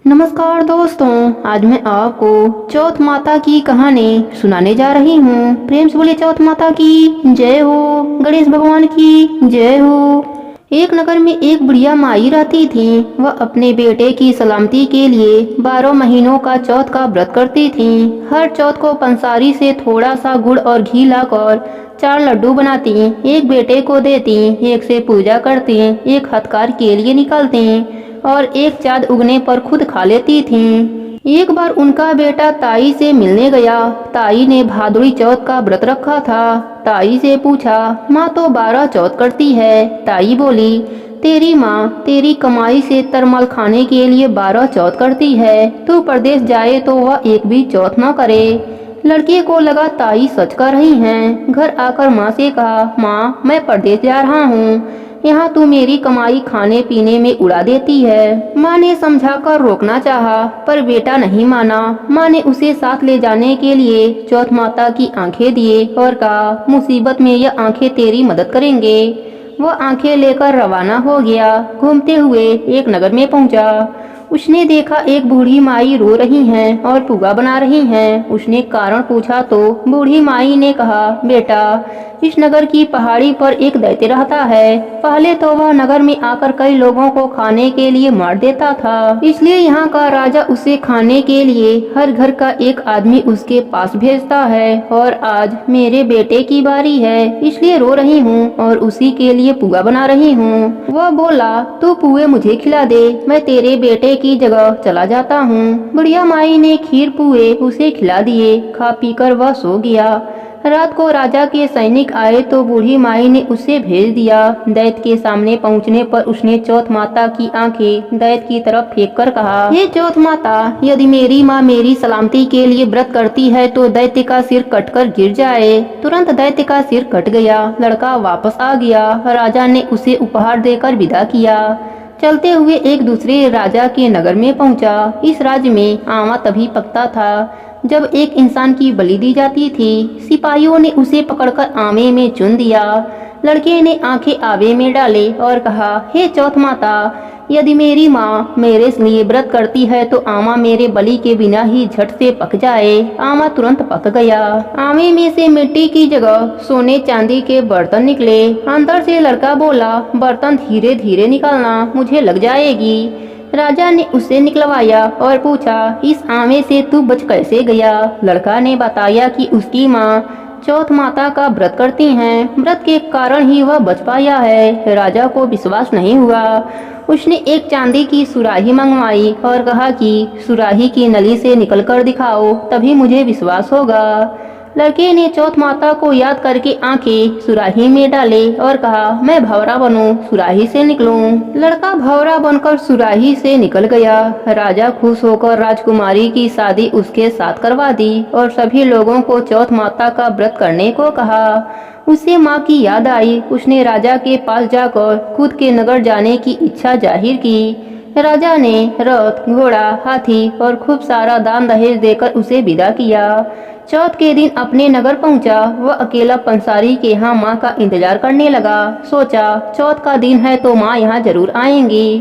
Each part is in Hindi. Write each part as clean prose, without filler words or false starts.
नमस्कार दोस्तों, आज मैं आपको चौथ माता की कहानी सुनाने जा रही हूँ। प्रेम से बोले चौथ माता की जय हो, गणेश भगवान की जय हो। एक नगर में एक बुढ़िया माई रहती थी। वह अपने बेटे की सलामती के लिए 12 महीनों का चौथ का व्रत करती थी। हर चौथ को पंसारी से थोड़ा सा गुड़ और घी लाकर 4 लड्डू बनाती, एक बेटे को देती, एक से पूजा करती, एक हथकार के लिए निकलती और एक चाँद उगने पर खुद खा लेती थीं। एक बार उनका बेटा ताई से मिलने गया। ताई ने भादुड़ी चौथ का व्रत रखा था। ताई से पूछा, माँ तो 12 चौथ करती है। ताई बोली, तेरी माँ तेरी कमाई से तरमल खाने के लिए 12 चौथ करती है। तू परदेश जाए तो वह एक भी चौथ न करे। लड़के को लगा ताई सच कर रही हैं। घर आकर माँ से कहा, माँ मैं परदेश जा रहा हूँ, यहाँ तू मेरी कमाई खाने पीने में उड़ा देती है। माँ ने समझाकर रोकना चाहा, पर बेटा नहीं माना। माँ ने उसे साथ ले जाने के लिए चौथ माता की आंखें दिए और कहा, मुसीबत में यह आंखें तेरी मदद करेंगे। वह आंखें लेकर रवाना हो गया। घूमते हुए एक नगर में पहुंचा। उसने देखा एक बूढ़ी माई रो रही हैं और पुआ बना रही हैं। उसने कारण पूछा तो बूढ़ी माई ने कहा, बेटा इस नगर की पहाड़ी पर एक दैत्य रहता है। पहले तो वह नगर में आकर कई लोगों को खाने के लिए मार देता था, इसलिए यहाँ का राजा उसे खाने के लिए हर घर का एक आदमी उसके पास भेजता है। और आज मेरे बेटे की बारी है, इसलिए रो रही हूँ और उसी के लिए पुआ बना रही हूँ। वह बोला, तू पुए मुझे खिला दे, मैं तेरे बेटे की जगह चला जाता हूँ। बुढ़िया माई ने खीर पुए उसे खिला दिए। खा पीकर वह सो गया। रात को राजा के सैनिक आए तो बूढ़ी माई ने उसे भेज दिया। दैत्य के सामने पहुंचने पर उसने चौथ माता की आंखें दैत्य की तरफ फेंक कर कहा, हे चौथ माता, यदि मेरी माँ मेरी सलामती के लिए व्रत करती है तो दैत्य का सिर कटकर गिर जाए। तुरंत दैत्य का सिर कट गया। लड़का वापस आ गया। राजा ने उसे उपहार देकर विदा किया। चलते हुए एक दूसरे राजा के नगर में पहुंचा। इस राज्य में आमा तभी पकता था जब एक इंसान की बलि दी जाती थी। सिपाहियों ने उसे पकड़कर आमे में चुन दिया। लड़के ने आंखें आवे में डाले और कहा, हे चौथ माता, यदि मेरी माँ मेरे लिए व्रत करती है तो आमा मेरे बलि के बिना ही झट से पक जाए। आमा तुरंत पक गया। आमे में से मिट्टी की जगह सोने चांदी के बर्तन निकले। अंदर से लड़का बोला, बर्तन धीरे धीरे निकालना, मुझे लग जाएगी। राजा ने उसे निकलवाया और पूछा, इस आमे से तू बच कैसे गया? लड़का ने बताया कि उसकी माँ चौथ माता का व्रत करती हैं। व्रत के कारण ही वह बच पाया है। राजा को विश्वास नहीं हुआ। उसने एक चांदी की सुराही मंगवाई और कहा कि सुराही की नली से निकलकर दिखाओ, तभी मुझे विश्वास होगा। लड़के ने चौथ माता को याद करके आंखें सुराही में डाले और कहा, मैं भंवरा बनूं, सुराही से निकलूं। लड़का भंवरा बनकर सुराही से निकल गया। राजा खुश होकर राजकुमारी की शादी उसके साथ करवा दी और सभी लोगों को चौथ माता का व्रत करने को कहा। उसे माँ की याद आई। उसने राजा के पास जाकर खुद के नगर जाने की इच्छा जाहिर की। राजा ने रथ, घोड़ा, हाथी और खूब सारा दान दहेज देकर उसे विदा किया। चौथ के दिन अपने नगर पहुंचा। वह अकेला पंसारी के यहाँ माँ का इंतजार करने लगा। सोचा, चौथ का दिन है तो माँ यहाँ जरूर आएंगी।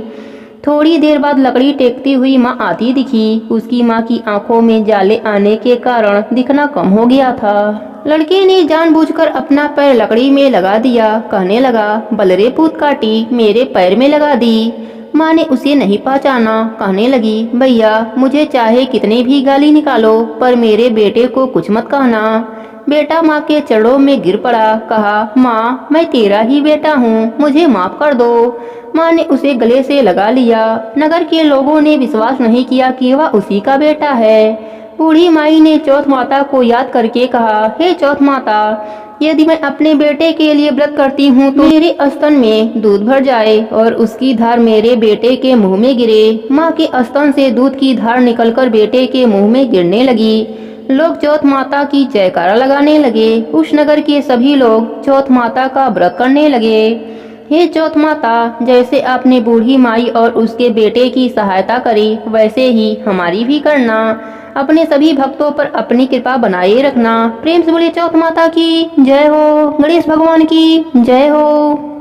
थोड़ी देर बाद लकड़ी टेकती हुई माँ आती दिखी। उसकी माँ की आंखों में जाले आने के कारण दिखना कम हो गया था। लड़के ने जानबूझकर अपना पैर लकड़ी में लगा दिया। कहने लगा, बलरे पूत काटी, मेरे पैर में लगा दी। माँ ने उसे नहीं पहचाना। कहने लगी, भैया मुझे चाहे कितने भी गाली निकालो, पर मेरे बेटे को कुछ मत कहना। बेटा माँ के चरणों में गिर पड़ा। कहा, माँ मैं तेरा ही बेटा हूँ, मुझे माफ कर दो। माँ ने उसे गले से लगा लिया। नगर के लोगों ने विश्वास नहीं किया कि वह उसी का बेटा है। बूढ़ी माई ने चौथ माता को याद करके कहा, हे चौथ माता, यदि मैं अपने बेटे के लिए व्रत करती हूँ तो मेरे स्तन में दूध भर जाए और उसकी धार मेरे बेटे के मुंह में गिरे। माँ के स्तन से दूध की धार निकलकर बेटे के मुंह में गिरने लगी। लोग चौथ माता की जयकारा लगाने लगे। उस नगर के सभी लोग चौथ माता का व्रत करने लगे। हे चौथ माता, जैसे आपने बूढ़ी माई और उसके बेटे की सहायता करी, वैसे ही हमारी भी करना। अपने सभी भक्तों पर अपनी कृपा बनाए रखना। प्रेम से बोले चौथ माता की जय हो, गणेश भगवान की जय हो।